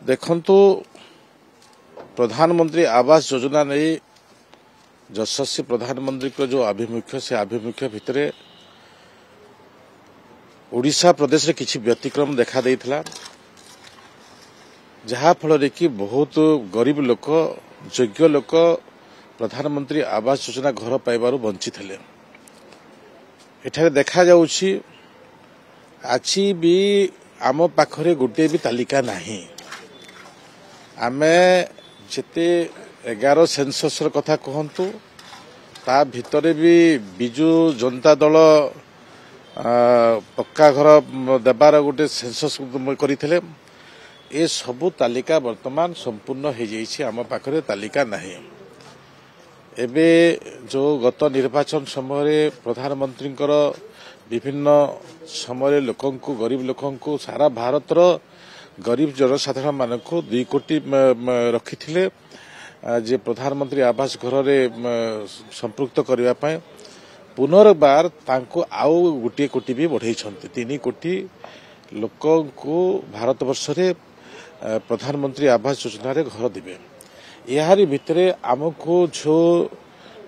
देखंतु प्रधानमंत्री आवास योजना नहीं यशस्वी प्रधानमंत्री को जो आभिमुख्य से आभिमुख्य भितर ओडिशा प्रदेश रे किछि व्यतिक्रम देखा देइथला जहा फल कि बहुत गरीब लोक योग्य लोक प्रधानमंत्री आवास योजना घर पाइबारु वंचित हेले। एठारे देखा जाउछि आज भी आम पाखरे गोटे भी तालिका नाही। आमे जेते 11 सेंसस कथा कहंतु ता भितरे भी बिजु जनता दल पक्का घर देबार गोटे सेंसस करथिले। ए सबु तालिका वर्तमान संपूर्ण हो जाइछि। आम पाखरे तालिका नाही। एबे जो गत निर्वाचन समय प्रधानमंत्री विभिन्न समय लोकंकु गरीब लोकंकु सारा भारतर गरीब जनसाधारण मानक 2 कोटी रखिथिले जे प्रधानमंत्री आवास घर रे संपृक्त करबा पय पुनर्बार तांको आउ गोटे कोटी भी बढ़ाई 3 कोटी लोकंकु भारत वर्ष रे प्रधानमंत्री आवास योजना रे घर दिबे। यारी भितरे आमको जो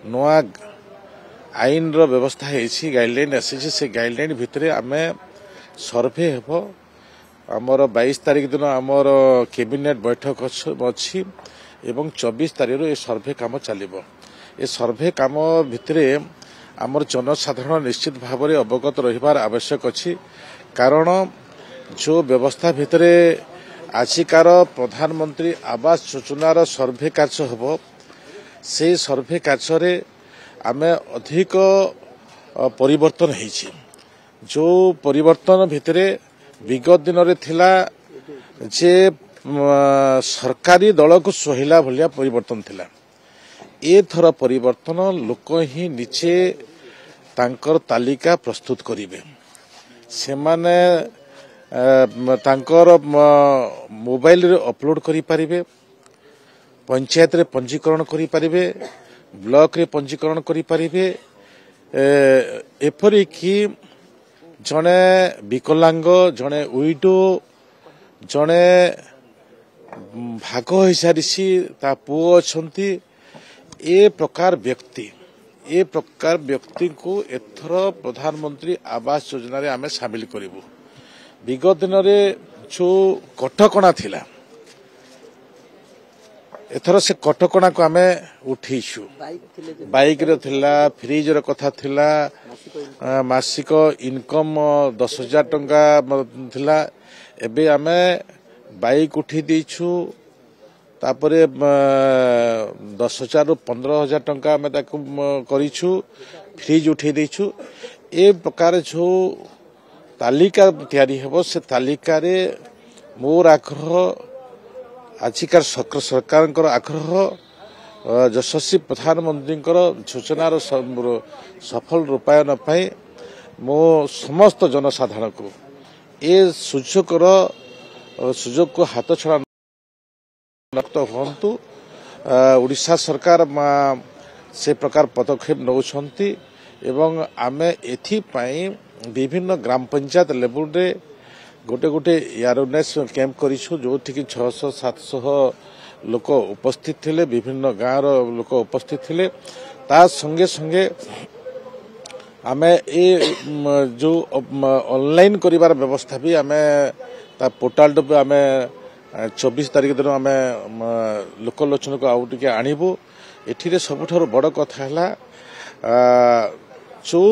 नया आईन रो व्यवस्था है गाइडलाइन आसी से गाइडलाइन भितरे आमे सर्वे हेबो। आमर 22 तारिख दिन आमर कैबिनेट बैठक अछि एवं 24 तारिख रो ए सर्वे काम चलिबो। ए सर्वे काम भितरे आमर जनसाधारण निश्चित भाव में अवगत रहिबार आवश्यक अछि। कारण जो व्यवस्था भितरे आजिकार प्रधानमंत्री आवास योजनार सर्वे कार्य हेबो से सर्वे कार्य रे आमे अधिक परिवर्तन होइछि। जो परिवर्तन भितरे विगत दिन रे थिला जे सरकारी दल को सोहिला भलिया परिवर्तन थिला। ए थर परिवर्तन लोक ही नीचे तांकर तालिका प्रस्तुत करिवे। से माने तांकर मोबाइल रे अपलोड करि परिबे, पंचायत रे पंजीकरण करि परिबे, ब्लॉक रे पंजीकरण करि परिबे। एपरि कि जने विकलांग जने उइडो जने भाग हिसारिसी ता पुओ छंती ए प्रकार व्यक्ति को एथर प्रधानमंत्री आवास योजना रे आमे शामिल करिवु। विगत दिन रे जो कटकणा थिला एथर से कटकणा को आमे उठीछु। बाइक रे थिला, फ्रिज रे कथा थिला, मासिक इनकम 10,000 टंका थिला। एबे आमे बाइक उठी देइछु तापरे 10,000 रु 15,000 टंका आमे ताकू करिछु। फ्रिज उठी देइछु। ए प्रकार जो तालिका तैयारी हेबो से तालिका रे मोर आग्रह आजिकार सरकार आग्रह यशस्वी प्रधानमंत्री योजनार सफल रूपायन पाई मो समस्त जनसाधारण को ए सुजोग को हाथ छड़ा मुक्त हंतु। ओडिशा सरकार से प्रकार पदक्षेप नौछंती एवं आमे एथि पाई विभिन्न ग्राम पंचायत लेवल रे गोटे गोटे एयरनेस कैंप करिछु जो ठीक 600-700 लोक उपस्थित थिले। विभिन्न गाँव रो लोक उपस्थित थिले। ता संगे संगे आमे ए जो ऑनलाइन करिवार व्यवस्था भी आमे ता पोर्टल पे आमे 24 तारिख दिन आमे लोकलोचन को आउ टिके आनिबु। एठिरे सबुठार बड़ कथा हला जो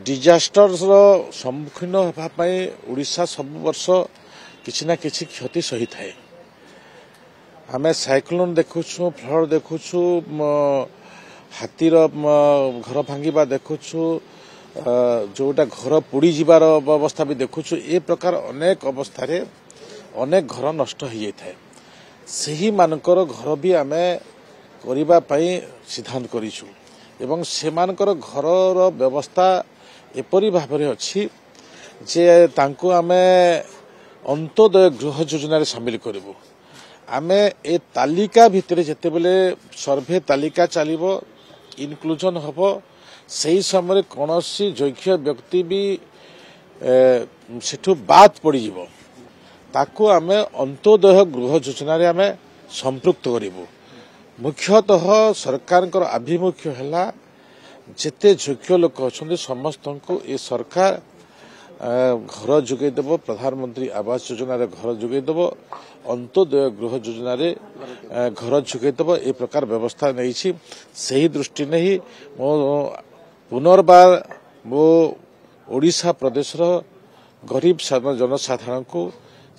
डिजास्टर सम्मुखीन होगा ओडिशा सब वर्ष किसी ना किसी क्षति सही थाए। आमे साइक्लोन देखुछु, फ्लड देखुछु, हाथीर घर भांगिबा देखुछु, जोटा घर पोड़ी जीवार अवस्था भी देखुछु। ए प्रकार अनेक अवस्था रे अनेक घर नष्ट हो जाए। सही मानकर घर भी आमे करिबा पई सिद्धांत करिछु एवं सेमानकर घर व्यवस्था एपरी भाव में अच्छी जे तांको आमे अंत्योदय गृह योजना रे शामिल करिवु। आमे ए तालिका भितरे जेते बेले सर्वे तालिका चलिबो इनक्लूजन हबो सही समय कौन योग्य व्यक्ति भी सेठू बात पड़ ताकू आमे अंत्योदय गृह योजना आमे संपृक्त करिवु। मुख्यतः सरकार आभिमुख्य है जेते योग्य लोक अच्छा समस्त को ये सरकार घर जोगेदेव। प्रधानमंत्री आवास योजना घर जोगेदेव, अंत्योदय गृह योजना घर जोगेदेव, ए प्रकार व्यवस्था नहीं। सही दृष्टि नहीं मो पुनर्बार मो ओडिशा प्रदेश गरीब जनसाधारण को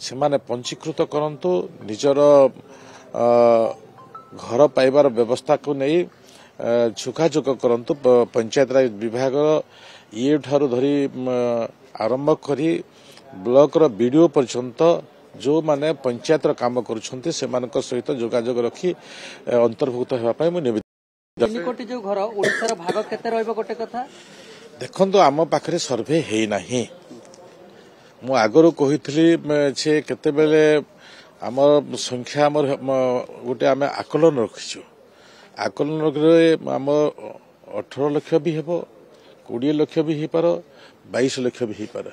सेमाने पंजीकृत करंतु निजर घर पाइबार व्यवस्था को नहीं जोगाजोग करंतु। पंचायत राज विभाग ये ठारू धरी आरंभ करी ब्लॉक रो वीडियो पर्यंत जो माने पंचायत काम करुछंती सेमानक सहित जोगाजोग रखी अंतर्भुक्त हेबा पई मु निवेदन। 3 कोटी जो घर ओडिसा रो भाग केते रहइबो गोटे कथा देखंतु आम पाखरे सर्वे हेई नाही। मु आगरो कहितली छे केते बेले आमर संख्या आमर गोटे आम आकलन रखिछु। आकलन आम 18 लाख भी हेबो, 20 लाख भी हो पार, 22 लाख भी हो पार।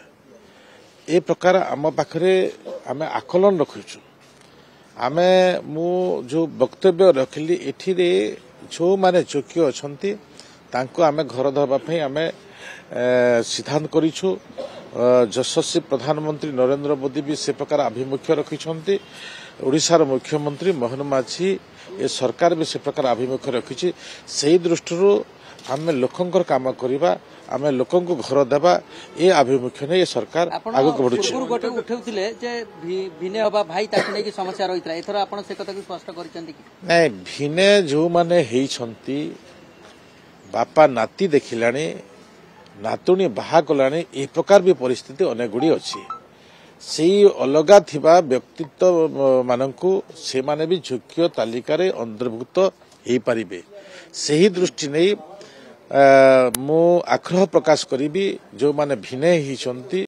ए प्रकार आम पाखरे आम आकलन रखिछु। आमे मु जो वक्तव्य रखिली एठी रे जो माने योग्य अछंती तांको आमे घर धरबा पई आमे सिद्धांत करिछु। यशस्वी प्रधानमंत्री नरेंद्र मोदी भी से प्रकार आभिमुख्य रखिछंती। ओडिशार मुख्यमंत्री मोहन माझी ए सरकार भी से प्रकार आभिमुख्य रखिछि। सेही दृष्टि आमे लोकंकर काम करिबा, आमे लोकंको घर देबा, ए आभिमुख्य नै ए सरकार आगु बढ़ुछि। गोटे उठौथिले जे भिने हबा भाई ताकि नै की समस्या रहितला एथरा आपण से कथा की स्पष्ट करिसंती कि नै भिने जो माने हेइछंती बापा नाती देखिलाणी नातुणी बाहा कलाणी ए प्रकार भी परिस्थिति अनेक गुड़ी अच्छी। से अलगा थिबा व्यक्तित्व मानकु से माने भी योग्य तालिकार अंतर्भुक्त हो पारिबे। सही दृष्टि नहीं मु आग्रह प्रकाश करी जो माने भिने हिचंती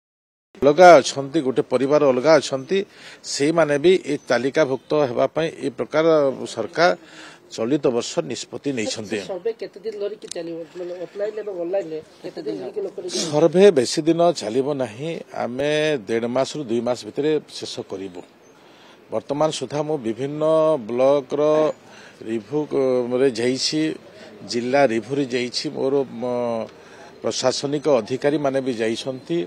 अलगा अछंती गोटे परिवार अलगा अछंती से माने भी ए तालिकाभुक्त हेबा पई ए प्रकार सरकार चलित वर्ष निष्पत्ति नहीं। सर्वे बेसी दिन चलिबो नहीं, आमे 1.5 मास रु 2 मास भितर शेष करिवु। वर्तमान सुधा मु विभिन्न ब्लॉक रो रिव्यू रे जाइछि, जिला रिव्यू रे जाइछि, मोर प्रशासनिक अधिकारी माने भी जाइछंती।